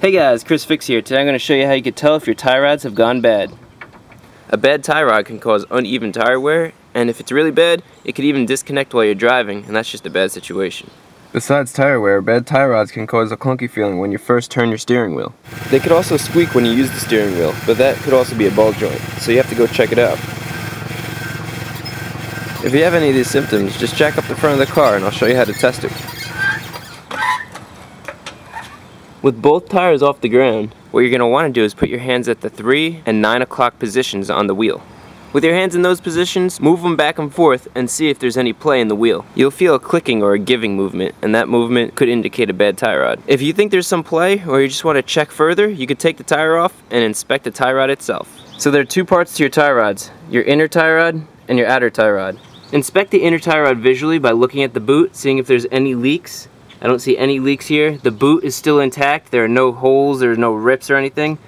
Hey guys, Chris Fix here. Today I'm going to show you how you can tell if your tie rods have gone bad. A bad tie rod can cause uneven tire wear, and if it's really bad, it could even disconnect while you're driving, and that's just a bad situation. Besides tire wear, bad tie rods can cause a clunky feeling when you first turn your steering wheel. They could also squeak when you use the steering wheel, but that could also be a ball joint, so you have to go check it out. If you have any of these symptoms, just jack up the front of the car and I'll show you how to test it. With both tires off the ground, what you're going to want to do is put your hands at the 3 and 9 o'clock positions on the wheel. With your hands in those positions, move them back and forth and see if there's any play in the wheel. You'll feel a clicking or a giving movement, and that movement could indicate a bad tie rod. If you think there's some play or you just want to check further, you could take the tire off and inspect the tie rod itself. So there are two parts to your tie rods, your inner tie rod and your outer tie rod. Inspect the inner tie rod visually by looking at the boot, seeing if there's any leaks. I don't see any leaks here. The boot is still intact. There are no holes, there are no rips or anything.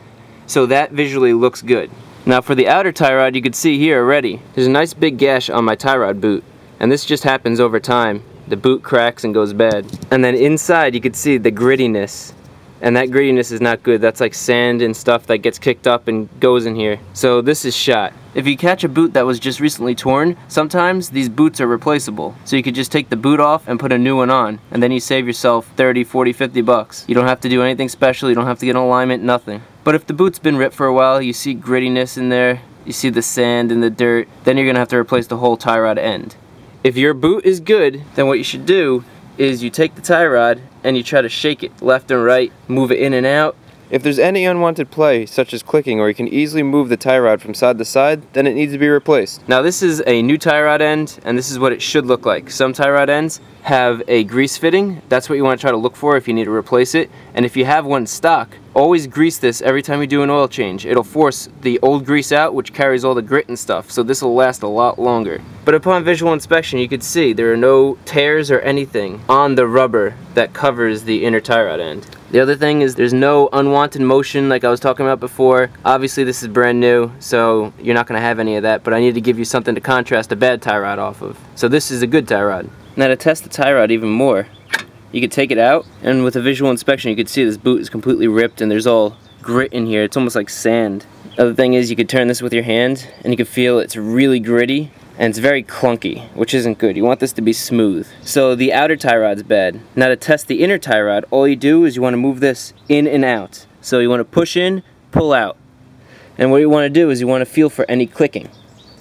So that visually looks good. Now for the outer tie rod, you can see here already, there's a nice big gash on my tie rod boot. And this just happens over time. The boot cracks and goes bad. And then inside you can see the grittiness. And that grittiness is not good. That's like sand and stuff that gets kicked up and goes in here. So this is shot. If you catch a boot that was just recently torn, sometimes these boots are replaceable. So you could just take the boot off and put a new one on, and then you save yourself 30, 40, 50 bucks. You don't have to do anything special, you don't have to get an alignment, nothing. But if the boot's been ripped for a while, you see grittiness in there, you see the sand and the dirt, then you're gonna have to replace the whole tie rod end. If your boot is good, then what you should do is you take the tie rod and you try to shake it left and right, move it in and out. If there's any unwanted play, such as clicking, or you can easily move the tie rod from side to side, then it needs to be replaced. Now this is a new tie rod end, and this is what it should look like. Some tie rod ends have a grease fitting. That's what you want to try to look for if you need to replace it. And if you have one stock, always grease this every time you do an oil change. It'll force the old grease out, which carries all the grit and stuff, so this will last a lot longer. But upon visual inspection, you can see there are no tears or anything on the rubber that covers the inner tie rod end. The other thing is there's no unwanted motion like I was talking about before. Obviously this is brand new, so you're not going to have any of that, but I need to give you something to contrast a bad tie rod off of. So this is a good tie rod. Now to test the tie rod even more, you could take it out, and with a visual inspection you could see this boot is completely ripped and there's all grit in here. It's almost like sand. Other thing is you could turn this with your hand and you can feel it's really gritty and it's very clunky, which isn't good. You want this to be smooth. So the outer tie rod's bad. Now to test the inner tie rod, all you do is you want to move this in and out. So you want to push in, pull out. And what you want to do is you want to feel for any clicking.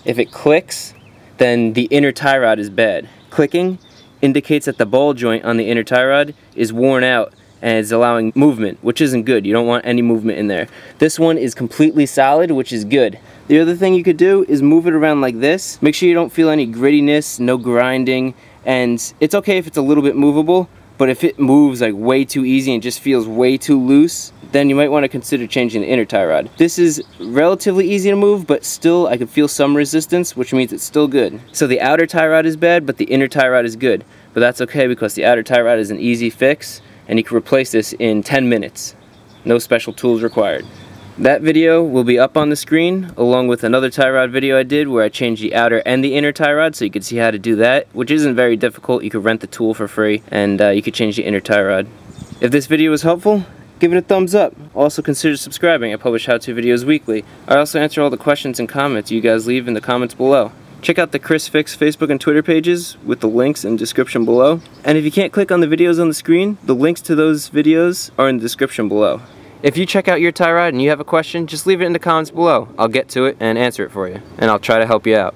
If it clicks, then the inner tie rod is bad. Clicking indicates that the ball joint on the inner tie rod is worn out and is allowing movement, which isn't good. You don't want any movement in there. This one is completely solid, which is good. The other thing you could do is move it around like this. Make sure you don't feel any grittiness, no grinding, and it's okay if it's a little bit movable, but if it moves like way too easy and just feels way too loose, then you might want to consider changing the inner tie rod. This is relatively easy to move, but still I can feel some resistance, which means it's still good. So the outer tie rod is bad, but the inner tie rod is good. But that's okay because the outer tie rod is an easy fix, and you can replace this in 10 minutes. No special tools required. That video will be up on the screen along with another tie rod video I did where I changed the outer and the inner tie rod, so you can see how to do that, which isn't very difficult. You could rent the tool for free and you could change the inner tie rod. If this video was helpful, give it a thumbs up. Also consider subscribing. I publish how-to videos weekly. I also answer all the questions and comments you guys leave in the comments below. Check out the Chris Fix Facebook and Twitter pages with the links in the description below. And if you can't click on the videos on the screen, the links to those videos are in the description below. If you check out your tie rod and you have a question, just leave it in the comments below. I'll get to it and answer it for you, and I'll try to help you out.